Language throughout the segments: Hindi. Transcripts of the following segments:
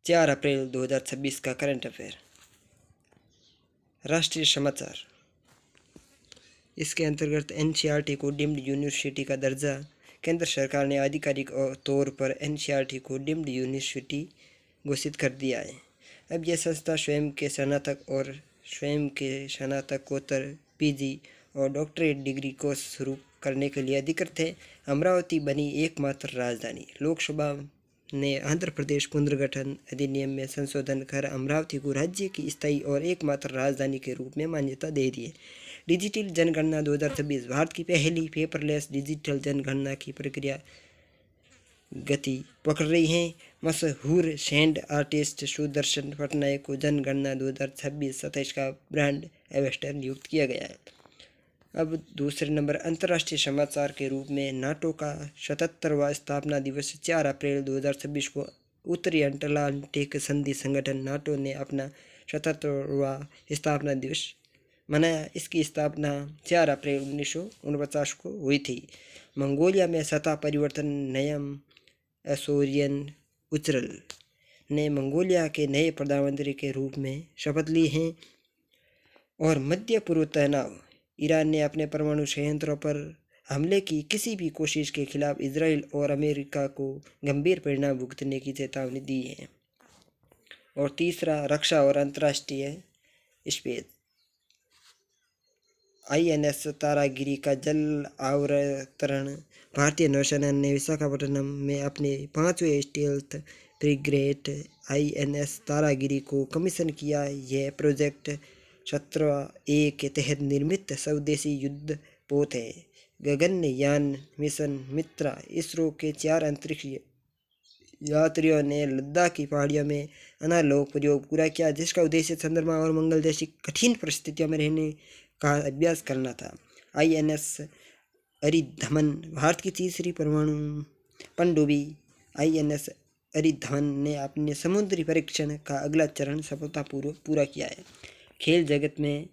4 अप्रैल 2026 का करंट अफेयर। राष्ट्रीय समाचार। इसके अंतर्गत एनसीईआरटी को डीम्ड यूनिवर्सिटी का दर्जा। केंद्र सरकार ने आधिकारिक तौर पर एनसीईआरटी को डीम्ड यूनिवर्सिटी घोषित कर दिया है। अब यह संस्था स्वयं के स्नातकोत्तर, पीजी और डॉक्टरेट डिग्री कोर्स शुरू करने के लिए अधिकृत है। अमरावती बनी एकमात्र राजधानी। लोकसभा ने आंध्र प्रदेश पुनर्गठन अधिनियम में संशोधन कर अमरावती को राज्य की स्थायी और एकमात्र राजधानी के रूप में मान्यता दे दी है। डिजिटल जनगणना 2026। भारत की पहली पेपरलेस डिजिटल जनगणना की प्रक्रिया गति पकड़ रही है। मशहूर सैंड आर्टिस्ट सुदर्शन पटनायक को जनगणना 2026-27 का ब्रांड एम्बेसडर नियुक्त किया गया है। अब दूसरे नंबर अंतर्राष्ट्रीय समाचार के रूप में नाटो का 77वां स्थापना दिवस 4 अप्रैल 2026 को उत्तरी अटलांटिक संधि संगठन नाटो ने अपना 77वां स्थापना दिवस मनाया। इसकी स्थापना 4 अप्रैल 1949 को हुई थी। मंगोलिया में सत्ता परिवर्तन। नयम एसोरियन उचरल ने मंगोलिया के नए प्रधानमंत्री के रूप में शपथ ली है। और मध्य पूर्व तनाव। ईरान ने अपने परमाणु संयंत्रों पर हमले की किसी भी कोशिश के खिलाफ इजराइल और अमेरिका को गंभीर परिणाम भुगतने की चेतावनी दी है। और तीसरा रक्षा और अंतर्राष्ट्रीय स्पेस। आईएनएस तारागिरी का जल अवतरण। भारतीय नौसेना ने विशाखापट्टनम में अपने 5वें स्टील्थ फ्रिगेट आईएनएस तारागिरी को कमीशन किया। यह प्रोजेक्ट 17A के तहत निर्मित स्वदेशी युद्ध पोत है। गगनयान मिशन मित्रा। इसरो के 4 अंतरिक्ष यात्रियों ने लद्दाख की पहाड़ियों में एनालॉग प्रयोग पूरा किया, जिसका उद्देश्य चंद्रमा और मंगल जैसी कठिन परिस्थितियों में रहने का अभ्यास करना था। आईएनएस अरिधमन। भारत की तीसरी परमाणु पनडुब्बी आईएनएस अरिधमन ने अपने समुद्री परीक्षण का अगला चरण सफलतापूर्वक पूरा किया है। खेल जगत में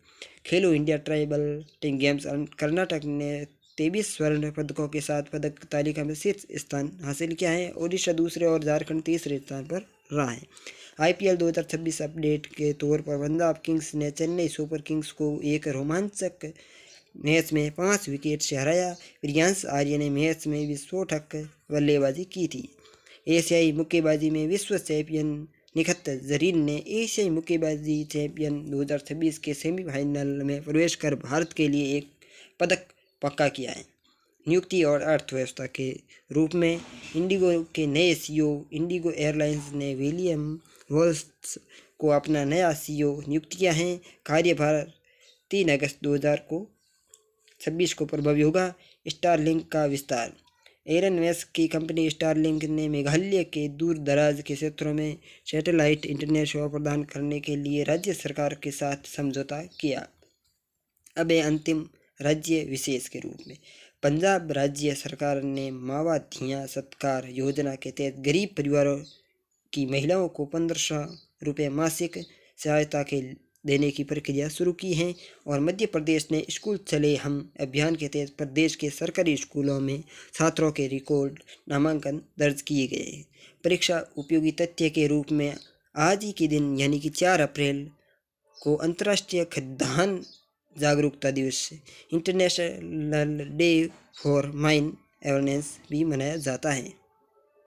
खेलो इंडिया ट्राइबल गेम्स। कर्नाटक ने 23 स्वर्ण पदकों के साथ पदक तालिका में शीर्ष स्थान हासिल किया है। ओडिशा दूसरे और झारखंड तीसरे स्थान पर रहा है। आईपीएल 2026 अपडेट के तौर पर पंजाब किंग्स ने चेन्नई सुपर किंग्स को एक रोमांचक मैच में 5 विकेट से हराया। प्रियांश आर्य ने मैच में विस्फोटक बल्लेबाजी की थी। एशियाई मुक्केबाजी में विश्व चैंपियन निखत जरीन ने एशियाई मुक्केबाजी चैंपियन 2026 के सेमीफाइनल में प्रवेश कर भारत के लिए एक पदक पक्का किया है। नियुक्ति और अर्थव्यवस्था के रूप में इंडिगो के नए सीईओ। इंडिगो एयरलाइंस ने विलियम वॉल्श को अपना नया सीईओ नियुक्त किया है। कार्यभार 3 अगस्त 2026 को प्रभावी होगा। स्टारलिंक का विस्तार। एलन मस्क की कंपनी स्टारलिंक ने मेघालय के दूर दराज के क्षेत्रों में सैटेलाइट इंटरनेट सेवा प्रदान करने के लिए राज्य सरकार के साथ समझौता किया। अब अंतिम राज्य विशेष के रूप में पंजाब राज्य सरकार ने मावा धियाँ सत्कार योजना के तहत गरीब परिवारों की महिलाओं को 1500 रुपये मासिक सहायता के देने की प्रक्रिया शुरू की है। और मध्य प्रदेश ने स्कूल चले हम अभियान के तहत प्रदेश के सरकारी स्कूलों में छात्रों के रिकॉर्ड नामांकन दर्ज किए गए। परीक्षा उपयोगी तथ्य के रूप में आज ही के दिन यानी कि 4 अप्रैल को अंतर्राष्ट्रीय खाद्यान्न जागरूकता दिवस international day for mine awareness भी मनाया जाता है।